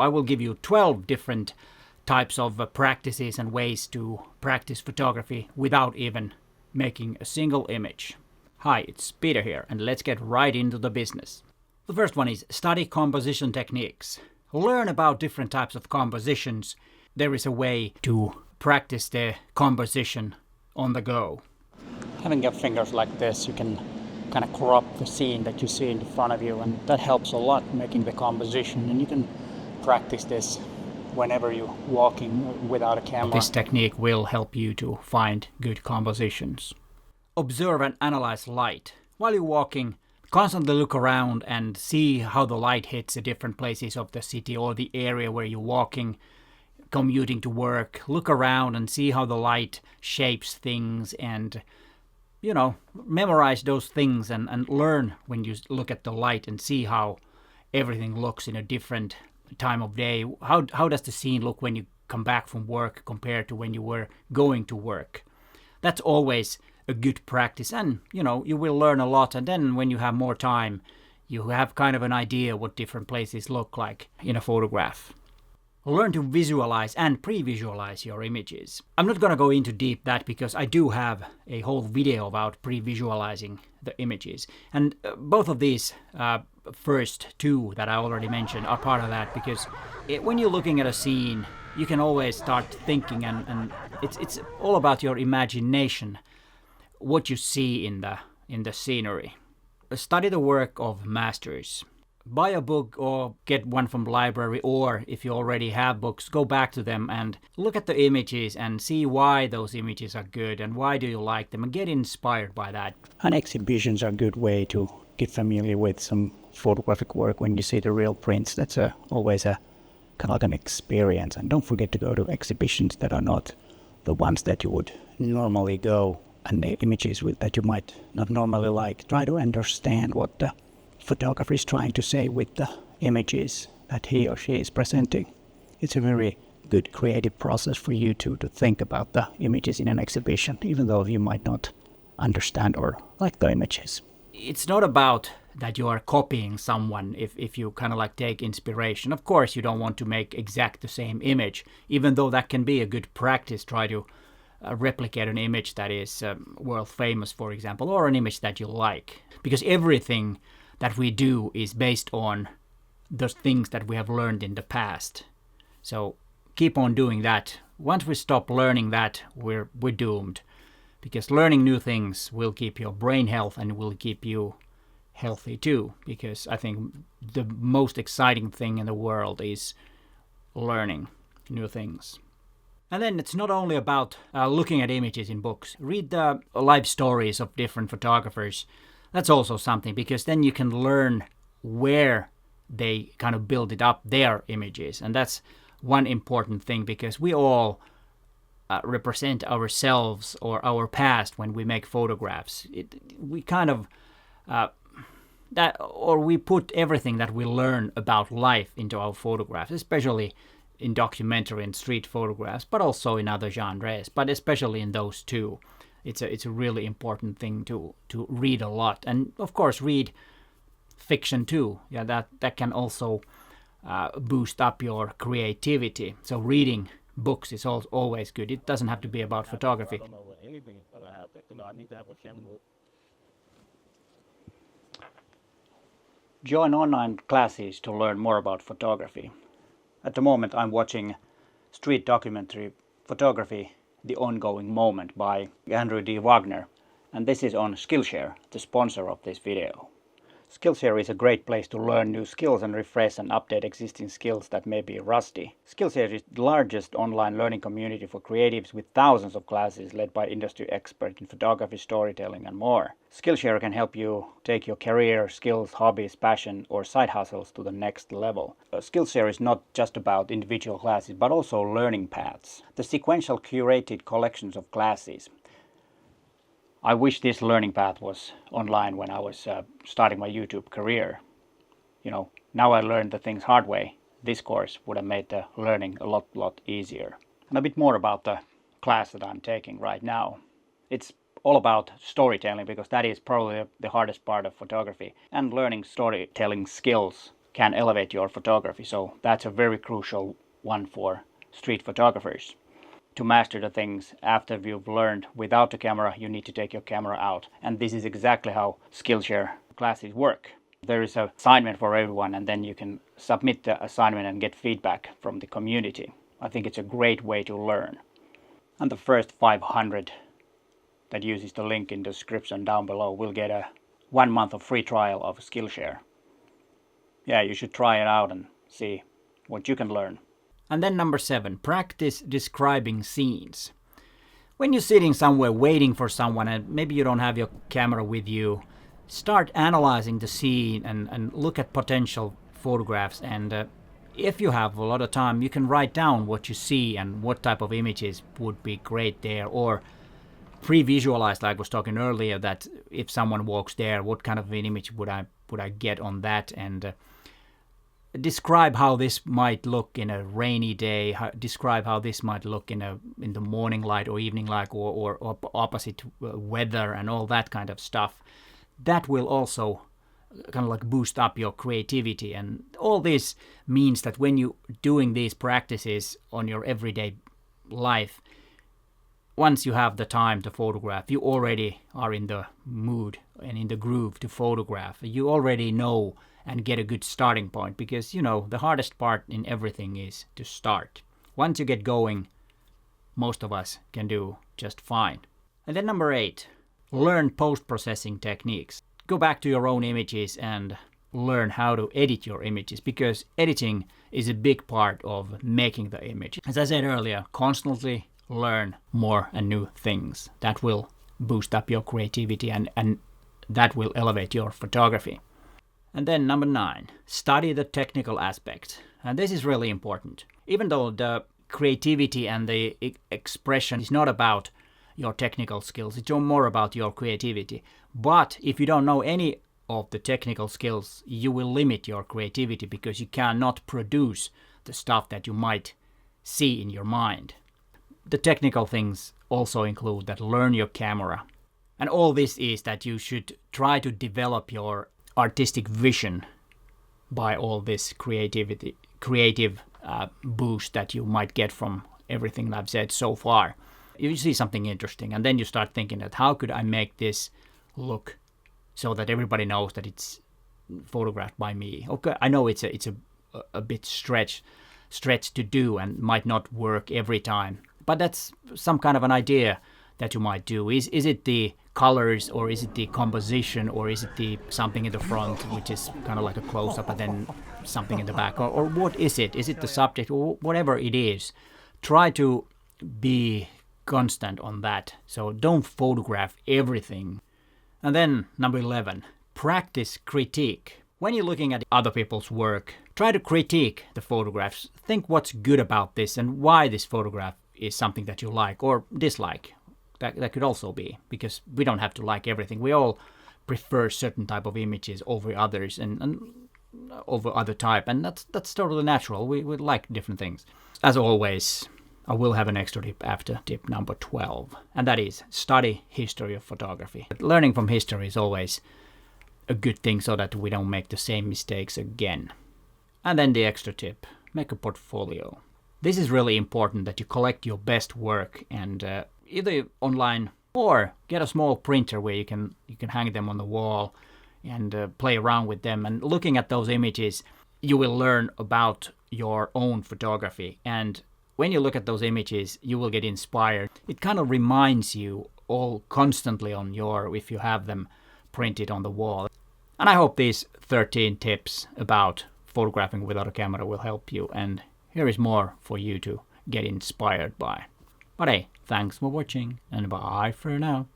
I will give you 12 different types of practices and ways to practice photography without even making a single image. Hi, it's Peter here, and let's get right into the business. The first one is study composition techniques. Learn about different types of compositions. There is a way to practice the composition on the go. Having your fingers like this, you can kind of crop the scene that you see in front of you, and that helps a lot making the composition. And you can practice this whenever you're walking without a camera. This technique will help you to find good compositions. Observe and analyze light. While you're walking, constantly look around and see how the light hits the different places of the city or the area where you're walking, commuting to work. Look around and see how the light shapes things, and memorize those things and learn when you look at the light and see how everything looks in a different time of day. How does the scene look when you come back from work compared to when you were going to work? That's always a good practice, and you will learn a lot, and then when you have more time, you have kind of an idea what different places look like in a photograph. Learn to visualize and pre-visualize your images. I'm not going to go into deep that because I do have a whole video about pre-visualizing the images. And both of these first two that I already mentioned are part of that, because when you're looking at a scene, you can always start thinking, and it's all about your imagination, what you see in the scenery. Study the work of masters. Buy a book or get one from the library, or if you already have books, go back to them and look at the images and see why those images are good and why do you like them, and get inspired by that. And exhibitions are a good way to get familiar with some photographic work when you see the real prints. That's always a kind of like an experience. And don't forget to go to exhibitions that are not the ones that you would normally go, and the images that you might not normally like. Try to understand what the photographer is trying to say with the images that he or she is presenting. It's a very good creative process for you to think about the images in an exhibition, even though you might not understand or like the images. It's not about that you are copying someone if you kind of like take inspiration. Of course, you don't want to make exact the same image, even though that can be a good practice. Try to replicate an image that is world famous, for example, or an image that you like, because everything that we do is based on those things that we have learned in the past. So keep on doing that. Once we stop learning that, we're doomed, because learning new things will keep your brain health and will keep you healthy too, because I think the most exciting thing in the world is learning new things. And then it's not only about looking at images in books. Read the life stories of different photographers. That's also something, because then you can learn where they kind of build it up, their images. And that's one important thing, because we all represent ourselves or our past when we make photographs. We kind of we put everything that we learn about life into our photographs, especially in documentary and street photographs, but also in other genres, but especially in those two. It's a really important thing to read a lot, and of course read fiction too. Yeah, that can also boost up your creativity. So reading books is always good. It doesn't have to be about photography. Join online classes to learn more about photography. At the moment, I'm watching street documentary photography, The Ongoing Moment by Andrew D. Wagner, and this is on Skillshare, the sponsor of this video. Skillshare is a great place to learn new skills and refresh and update existing skills that may be rusty. Skillshare is the largest online learning community for creatives, with thousands of classes led by industry experts in photography, storytelling, and more. Skillshare can help you take your career, skills, hobbies, passion, or side hustles to the next level. Skillshare is not just about individual classes, but also learning paths. The sequential curated collections of classes. I wish this learning path was online when I was starting my YouTube career. Now I learned the things hard way. This course would have made the learning a lot easier. And a bit more about the class that I'm taking right now. It's all about storytelling, because that is probably the hardest part of photography, and learning storytelling skills can elevate your photography. So that's a very crucial one for street photographers. To master the things after you've learned without the camera, you need to take your camera out. And this is exactly how Skillshare classes work. There is an assignment for everyone, and then you can submit the assignment and get feedback from the community. I think it's a great way to learn. And the first 500 that uses the link in the description down below will get a 1 month of free trial of Skillshare. Yeah, you should try it out and see what you can learn. And then number 7, practice describing scenes. When you're sitting somewhere waiting for someone and maybe you don't have your camera with you, start analyzing the scene and look at potential photographs. And if you have a lot of time, you can write down what you see and what type of images would be great there, or pre-visualize, like I was talking earlier, that if someone walks there, what kind of an image would I get on that, and describe how this might look in a rainy day, describe how this might look in the morning light or evening light, or opposite weather and all that kind of stuff. That will also kind of like boost up your creativity. And all this means that when you're doing these practices on your everyday life, once you have the time to photograph, you already are in the mood and in the groove to photograph. You already know and get a good starting point, because the hardest part in everything is to start. Once you get going, most of us can do just fine. And then number 8, learn post-processing techniques. Go back to your own images and learn how to edit your images, because editing is a big part of making the image. As I said earlier, constantly learn more and new things. That will boost up your creativity and that will elevate your photography. And then number 9, study the technical aspects. And this is really important. Even though the creativity and the expression is not about your technical skills, it's more about your creativity. But if you don't know any of the technical skills, you will limit your creativity, because you cannot produce the stuff that you might see in your mind. The technical things also include that learn your camera. And all this is that you should try to develop your artistic vision by all this creative boost that you might get from everything I've said so far. You see something interesting, and then you start thinking that how could I make this look so that everybody knows that it's photographed by me. Okay, I know it's a bit stretch to do and might not work every time, but that's some kind of an idea that you might do. Is it the colors, or is it the composition, or is it the something in the front, which is kind of like a close-up, and then something in the back, or what is it? Is it the subject, or whatever it is? Try to be constant on that. So don't photograph everything. And then number 11, practice critique. When you're looking at other people's work, try to critique the photographs. Think what's good about this and why this photograph is something that you like or dislike. That could also be, because we don't have to like everything. We all prefer certain type of images over others and over other type, and that's totally natural. We like different things. As always, I will have an extra tip after tip number 12, and that is study history of photography. Learning from history is always a good thing, so that we don't make the same mistakes again. And then the extra tip, make a portfolio. This is really important, that you collect your best work and either online or get a small printer where you can hang them on the wall and play around with them. And looking at those images, you will learn about your own photography. And when you look at those images, you will get inspired. It kind of reminds you all constantly if you have them printed on the wall. And I hope these 13 tips about photographing without a camera will help you. And here is more for you to get inspired by. But hey, thanks for watching, and bye for now.